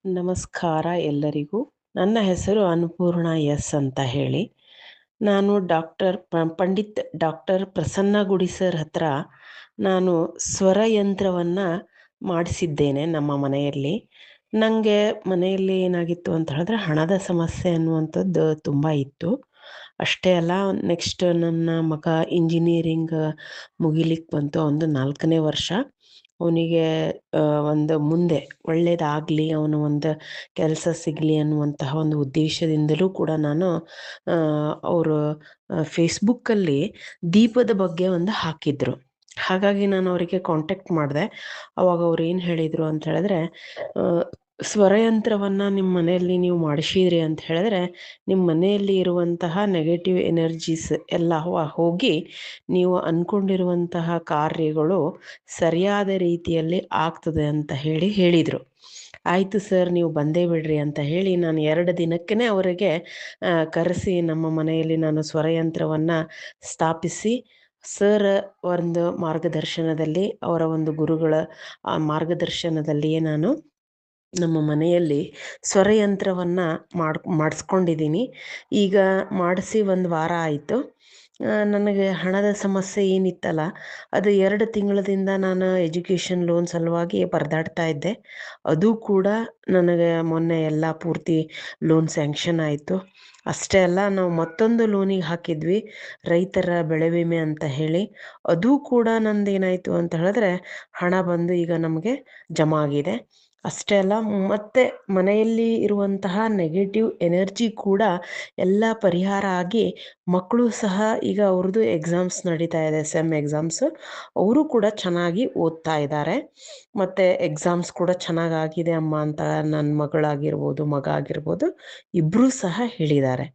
ನಮಸ್ಕಾರ ಎಲ್ಲರಿಗೂ. ನನ್ನ ಹೆಸರು ಅನ್ನಪೂರ್ಣ ಎಸ್ ಅಂತ ಹೇಳಿ. ನಾನು ಪಂಡಿತ್ ಡಾಕ್ಟರ್ ಪ್ರಸನ್ನ ಗುಡಿ ಸರ್ ಹತ್ರ ನಾನು ಸ್ವರಯಂತ್ರವನ್ನು ಮಾಡಿಸಿದ್ದೇನೆ ನಮ್ಮ ಮನೆಯಲ್ಲಿ. ನನಗೆ ಮನೆಯಲ್ಲಿ ಏನಾಗಿತ್ತು ಅಂತ ಹೇಳಿದ್ರೆ ಹಣದ ಸಮಸ್ಯೆ ಅನ್ನುವಂಥದ್ದು ತುಂಬ ಇತ್ತು. ಅಷ್ಟೇ ಅಲ್ಲ, ನೆಕ್ಸ್ಟ್ ನನ್ನ ಮಗ ಇಂಜಿನಿಯರಿಂಗ್ ಮುಗಿಲಿಕ್ಕೆ ಬಂತು. ಅವನದು 4ನೇ ವರ್ಷ. ಅವನಿಗೆ ಒಂದು ಮುಂದೆ ಒಳ್ಳೆಯದಾಗಲಿ, ಅವನು ಒಂದು ಕೆಲಸ ಸಿಗಲಿ ಅನ್ನುವಂತಹ ಒಂದು ಉದ್ದೇಶದಿಂದಲೂ ಕೂಡ ನಾನು ಅವರು ಫೇಸ್ಬುಕ್ಕಲ್ಲಿ ದೀಪದ ಬಗ್ಗೆ ಒಂದು ಹಾಕಿದ್ರು. ಹಾಗಾಗಿ ನಾನು ಅವರಿಗೆ ಕಾಂಟ್ಯಾಕ್ಟ್ ಮಾಡಿದೆ. ಅವಾಗ ಅವ್ರು ಏನು ಹೇಳಿದರು ಅಂತ ಹೇಳಿದ್ರೆ, ಸ್ವರಯಂತ್ರವನ್ನು ನಿಮ್ಮ ಮನೆಯಲ್ಲಿ ನೀವು ಮಾಡಿಸಿದ್ರಿ ಅಂತ ಹೇಳಿದ್ರೆ ನಿಮ್ಮ ಮನೆಯಲ್ಲಿ ಇರುವಂತಹ ನೆಗೆಟಿವ್ ಎನರ್ಜೀಸ್ ಎಲ್ಲ ಹೋಗಿ ನೀವು ಅಂದ್ಕೊಂಡಿರುವಂತಹ ಕಾರ್ಯಗಳು ಸರಿಯಾದ ರೀತಿಯಲ್ಲಿ ಆಗ್ತದೆ ಅಂತ ಹೇಳಿದರು. ಆಯಿತು ಸರ್, ನೀವು ಬಂದೇ ಬಿಡ್ರಿ ಅಂತ ಹೇಳಿ ನಾನು 2 ದಿನಕ್ಕೇ ಅವರಿಗೆ ಕರೆಸಿ ನಮ್ಮ ಮನೆಯಲ್ಲಿ ನಾನು ಸ್ವರಯಂತ್ರವನ್ನು ಸ್ಥಾಪಿಸಿ, ಸರ್ ಒಂದು ಮಾರ್ಗದರ್ಶನದಲ್ಲಿ, ಅವರ ಒಂದು ಗುರುಗಳ ಮಾರ್ಗದರ್ಶನದಲ್ಲಿಯೇ ನಾನು ನಮ್ಮ ಮನೆಯಲ್ಲಿ ಸ್ವರಯಂತ್ರವನ್ನು ಮಾಡಿಸ್ಕೊಂಡಿದ್ದೀನಿ. ಈಗ ಮಾಡಿಸಿ 1 ವಾರ ಆಯಿತು. ನನಗೆ ಹಣದ ಸಮಸ್ಯೆ ಏನಿತ್ತಲ್ಲ, ಅದು 2 ತಿಂಗಳದಿಂದ ನಾನು ಎಜುಕೇಷನ್ ಲೋನ್ ಸಲುವಾಗಿ ಪರದಾಡ್ತಾ ಇದ್ದೆ. ಅದು ಕೂಡ ನನಗೆ ಮೊನ್ನೆ ಎಲ್ಲ ಪೂರ್ತಿ ಲೋನ್ ಸ್ಯಾಂಕ್ಷನ್ ಆಯಿತು. ಅಷ್ಟೇ ಅಲ್ಲ, ನಾವು ಮತ್ತೊಂದು ಲೋನಿಗೆ ಹಾಕಿದ್ವಿ, ರೈತರ ಬೆಳೆ ವಿಮೆ ಅಂತ ಹೇಳಿ. ಅದು ಕೂಡ ನಂದೇನಾಯಿತು ಅಂತ ಹೇಳಿದ್ರೆ ಹಣ ಬಂದು ಈಗ ನಮಗೆ ಜಮಾ ಆಗಿದೆ. ಅಷ್ಟೇ ಅಲ್ಲ, ಮತ್ತು ಮನೆಯಲ್ಲಿ ಇರುವಂತಹ ನೆಗೆಟಿವ್ ಎನರ್ಜಿ ಕೂಡ ಎಲ್ಲ ಪರಿಹಾರ ಆಗಿ ಮಕ್ಕಳು ಸಹ ಈಗ ಅವ್ರದ್ದು ಎಕ್ಸಾಮ್ಸ್ ನಡೀತಾ ಇದೆ, ಸೆಮ್ ಎಕ್ಸಾಮ್ಸು. ಅವರು ಕೂಡ ಚೆನ್ನಾಗಿ ಓದ್ತಾ ಇದ್ದಾರೆ. ಮತ್ತು ಎಕ್ಸಾಮ್ಸ್ ಕೂಡ ಚೆನ್ನಾಗಾಗಿದೆ ಅಮ್ಮ ಅಂತ ನನ್ನ ಮಗಳಾಗಿರ್ಬೋದು, ಮಗ ಆಗಿರ್ಬೋದು, ಇಬ್ಬರೂ ಸಹ ಹೇಳಿದ್ದಾರೆ.